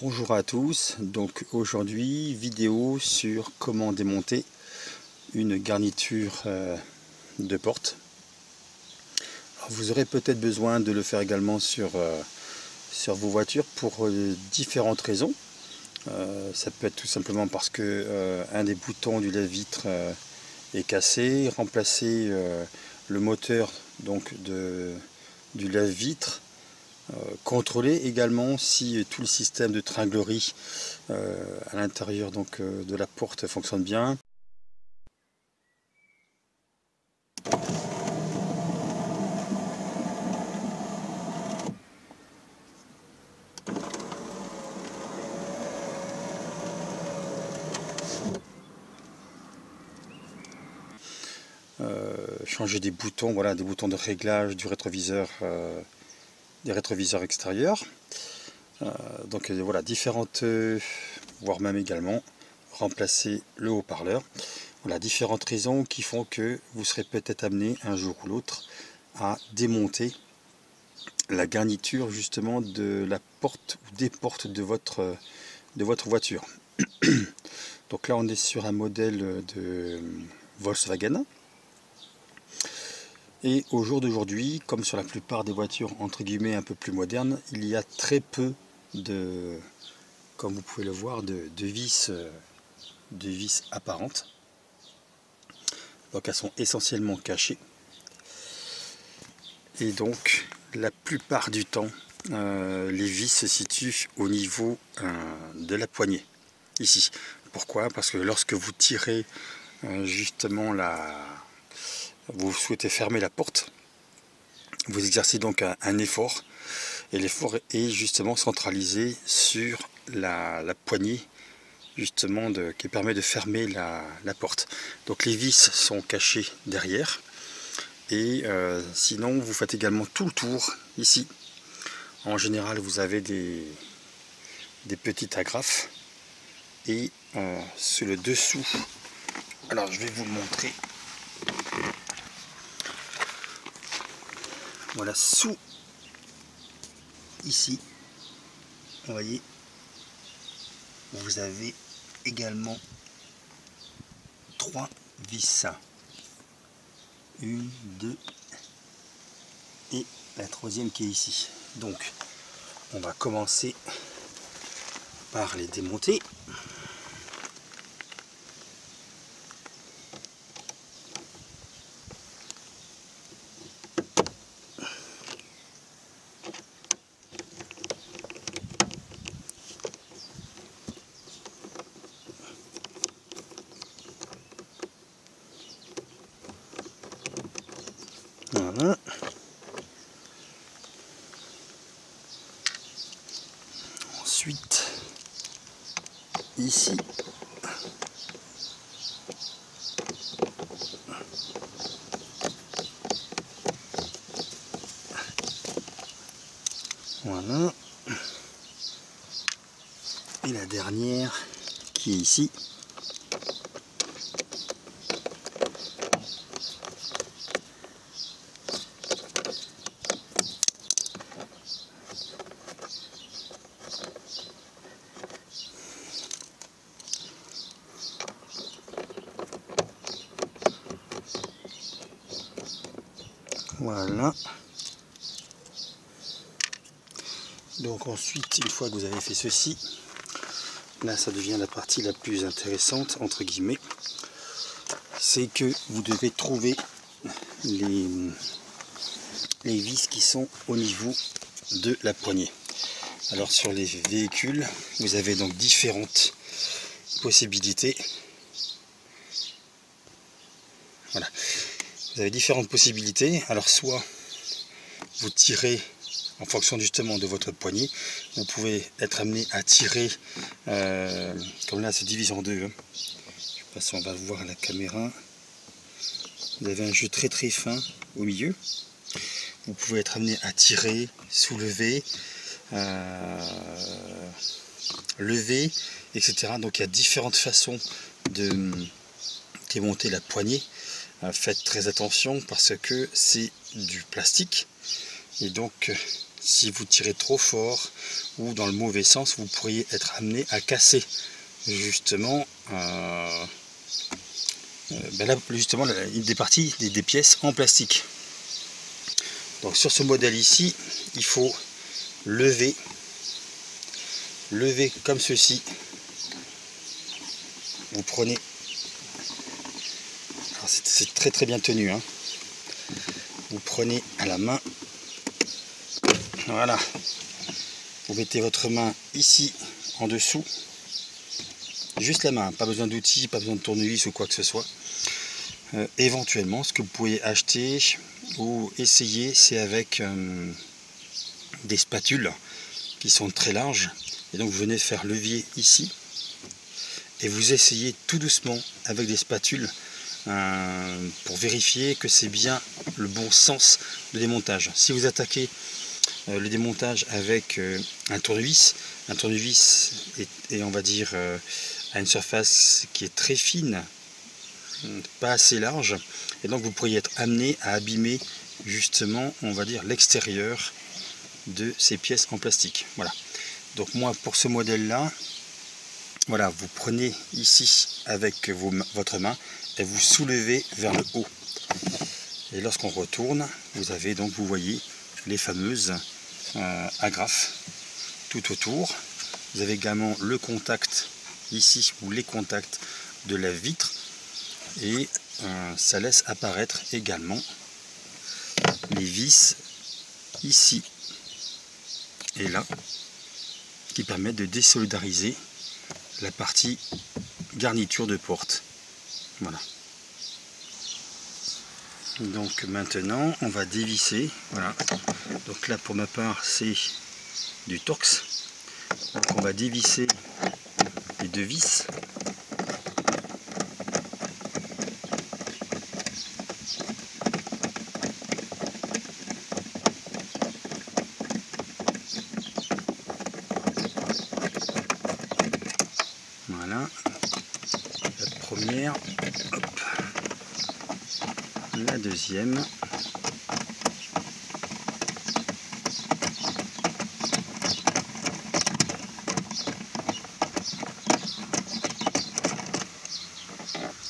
Bonjour à tous, donc aujourd'hui vidéo sur comment démonter une garniture de porte. Alors, vous aurez peut-être besoin de le faire également sur vos voitures pour différentes raisons. Ça peut être tout simplement parce que un des boutons du lave-vitre est cassé, remplacer le moteur donc du lave-vitre. Contrôler également si tout le système de tringlerie à l'intérieur de la porte fonctionne bien. Changer des boutons, voilà, des boutons de réglage du rétroviseur, des rétroviseurs extérieurs. Donc voilà, différentes, voire même également remplacer le haut-parleur. Voilà, différentes raisons qui font que vous serez peut-être amené un jour ou l'autre à démonter la garniture justement de la porte ou des portes de votre voiture. Donc là on est sur un modèle de Volkswagen. Et au jour d'aujourd'hui, comme sur la plupart des voitures entre guillemets un peu plus modernes, il y a très peu de, comme vous pouvez le voir, de vis apparentes. Donc elles sont essentiellement cachées. Et donc la plupart du temps, les vis se situent au niveau de la poignée, ici. Pourquoi? Parce que lorsque vous tirez justement vous souhaitez fermer la porte, vous exercez donc un effort, et l'effort est justement centralisé sur la poignée justement qui permet de fermer la porte. Donc les vis sont cachées derrière, et sinon vous faites également tout le tour ici. En général vous avez des petites agrafes, et sur le dessous, alors je vais vous le montrer. Voilà, sous ici, vous voyez, vous avez également 3 vis. 1, 2 et la troisième qui est ici. Donc on va commencer par les démonter. Voilà. Ensuite, ici, voilà, et la dernière qui est ici. Voilà. Donc ensuite, une fois que vous avez fait ceci, là ça devient la partie la plus intéressante entre guillemets, c'est que vous devez trouver les vis qui sont au niveau de la poignée. Alors sur les véhicules, vous avez donc différentes possibilités. Voilà, vous avez différentes possibilités. Alors soit vous tirez en fonction justement de votre poignée, vous pouvez être amené à tirer, comme là c'est divisé en deux. Je sais pas si on va voir à la caméra. Vous avez un jeu très très fin au milieu. Vous pouvez être amené à tirer, soulever, lever, etc. Donc il y a différentes façons de démonter la poignée. Faites très attention parce que c'est du plastique, et donc si vous tirez trop fort ou dans le mauvais sens, vous pourriez être amené à casser justement des parties, des pièces en plastique. Donc sur ce modèle ici, il faut lever comme ceci. Vous prenez, c'est très très bien tenu, hein. Vous prenez à la main, voilà, vous mettez votre main ici en dessous, juste la main, pas besoin d'outils, pas besoin de tournevis ou quoi que ce soit. Éventuellement, ce que vous pouvez acheter ou essayer, c'est avec des spatules qui sont très larges, et donc vous venez faire levier ici et vous essayez tout doucement avec des spatules pour vérifier que c'est bien le bon sens de démontage. Si vous attaquez le démontage avec un tournevis est on va dire à une surface qui est très fine, pas assez large, et donc vous pourriez être amené à abîmer justement, on va dire, l'extérieur de ces pièces en plastique. Voilà. Donc moi, pour ce modèle là, voilà, vous prenez ici avec votre main et vous soulevez vers le haut, et lorsqu'on retourne, vous avez donc, vous voyez les fameuses agrafes tout autour. Vous avez également le contact ici, ou les contacts de la vitre, et ça laisse apparaître également les vis ici et là, qui permettent de désolidariser la partie garniture de porte. Voilà. Donc maintenant on va dévisser. Voilà. Donc là pour ma part c'est du Torx. Donc on va dévisser les deux vis. Voilà, la première, hop, la deuxième,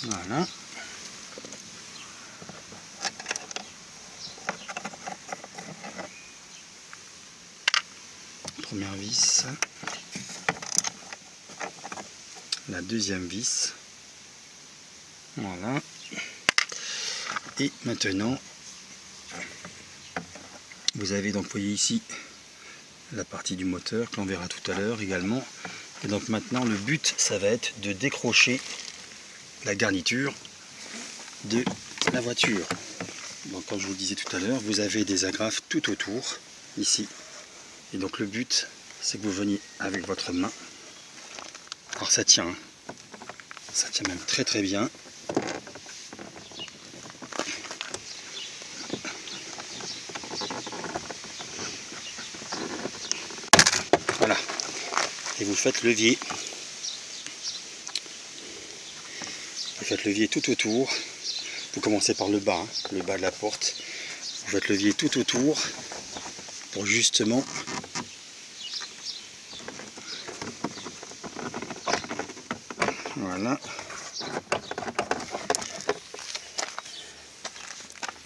voilà, première vis, la deuxième vis, voilà, et maintenant vous avez donc, voyez ici la partie du moteur que l'on verra tout à l'heure également. Et donc maintenant le but ça va être de décrocher la garniture de la voiture. Donc comme je vous le disais tout à l'heure, vous avez des agrafes tout autour ici, et donc le but c'est que vous veniez avec votre main. Alors ça tient, hein. Ça tient même très très bien. Voilà, et vous faites levier. Vous faites levier tout autour. Vous commencez par le bas, hein, le bas de la porte. Vous faites levier tout autour pour justement voilà.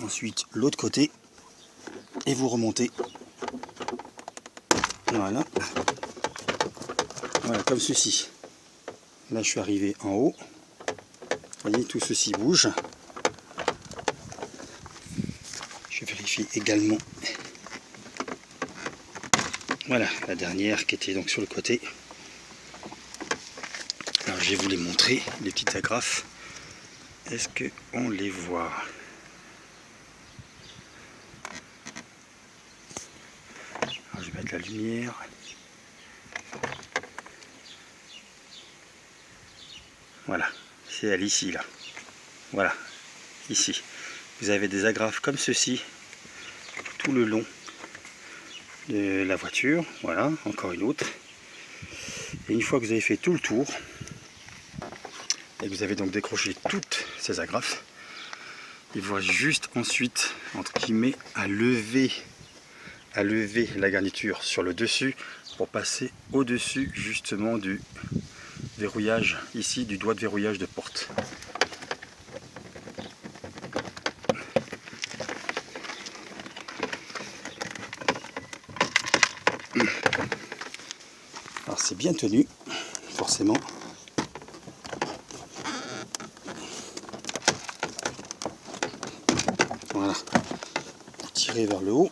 Ensuite l'autre côté et vous remontez. Voilà. Voilà, comme ceci. Là je suis arrivé en haut. Vous voyez, tout ceci bouge. Je vérifie également. Voilà, la dernière qui était donc sur le côté. Alors je vais vous les montrer, les petites agrafes. Est-ce qu'on les voit? Alors je vais mettre la lumière. Voilà, c'est elle ici là. Voilà, ici. Vous avez des agrafes comme ceci tout le long de la voiture. Voilà, encore une autre. Et une fois que vous avez fait tout le tour, et que vous avez donc décroché toutes ces agrafes, il vous reste juste ensuite, entre guillemets, à lever à lever la garniture sur le dessus pour passer au-dessus justement du verrouillage, ici du doigt de verrouillage de porte. Alors c'est bien tenu, forcément. Voilà, tirez vers le haut.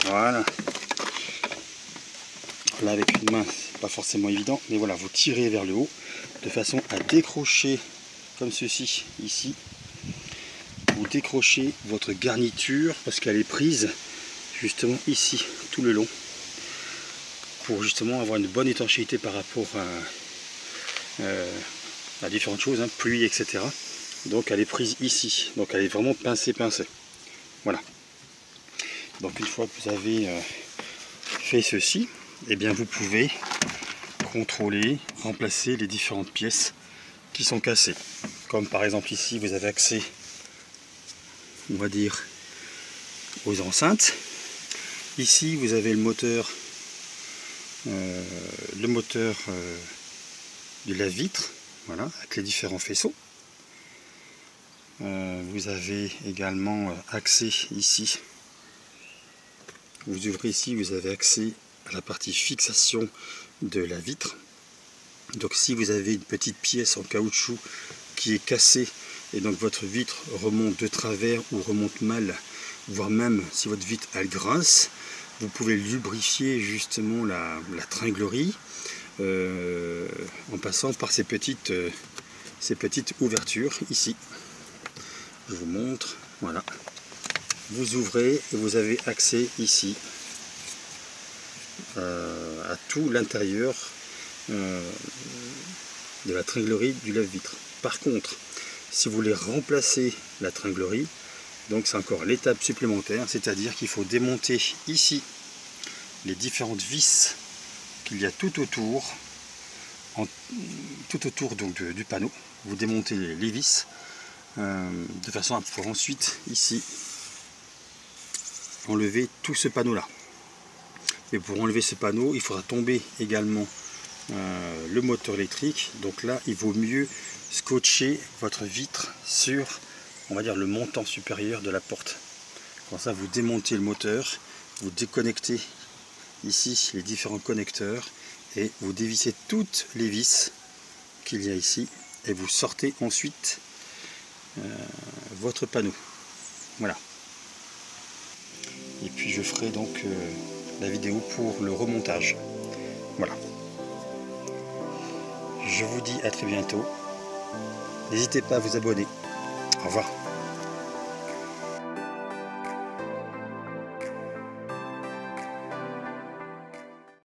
Voilà. Là avec une main, c'est pas forcément évident, mais voilà, vous tirez vers le haut de façon à décrocher comme ceci, ici. Vous décrochez votre garniture parce qu'elle est prise justement ici, tout le long, pour justement avoir une bonne étanchéité par rapport à différentes choses, hein, pluie, etc. Donc elle est prise ici, donc elle est vraiment pincée. Voilà. Donc une fois que vous avez fait ceci, eh bien vous pouvez contrôler, remplacer les différentes pièces qui sont cassées. Comme par exemple ici, vous avez accès, on va dire, aux enceintes. Ici, vous avez le moteur de la vitre, voilà, avec les différents faisceaux. Vous avez également accès ici. Vous ouvrez ici, vous avez accès à la partie fixation de la vitre. Donc si vous avez une petite pièce en caoutchouc qui est cassée et donc votre vitre remonte de travers ou remonte mal, voire même si votre vitre elle grince, vous pouvez lubrifier justement la tringlerie en passant par ces petites ouvertures ici. Je vous montre, voilà. Vous ouvrez et vous avez accès ici à tout l'intérieur de la tringlerie du lave-vitre. Par contre, si vous voulez remplacer la tringlerie, donc c'est encore l'étape supplémentaire, c'est-à-dire qu'il faut démonter ici les différentes vis qu'il y a tout autour, donc du panneau. Vous démontez les vis de façon à pouvoir ensuite ici enlever tout ce panneau là. Et pour enlever ce panneau, il faudra tomber également le moteur électrique. Donc là, il vaut mieux scotcher votre vitre sur, on va dire, le montant supérieur de la porte. Comme ça, vous démontez le moteur, vous déconnectez ici les différents connecteurs et vous dévissez toutes les vis qu'il y a ici et vous sortez ensuite votre panneau. Voilà. Et puis je ferai donc la vidéo pour le remontage. Voilà. Je vous dis à très bientôt. N'hésitez pas à vous abonner. Au revoir.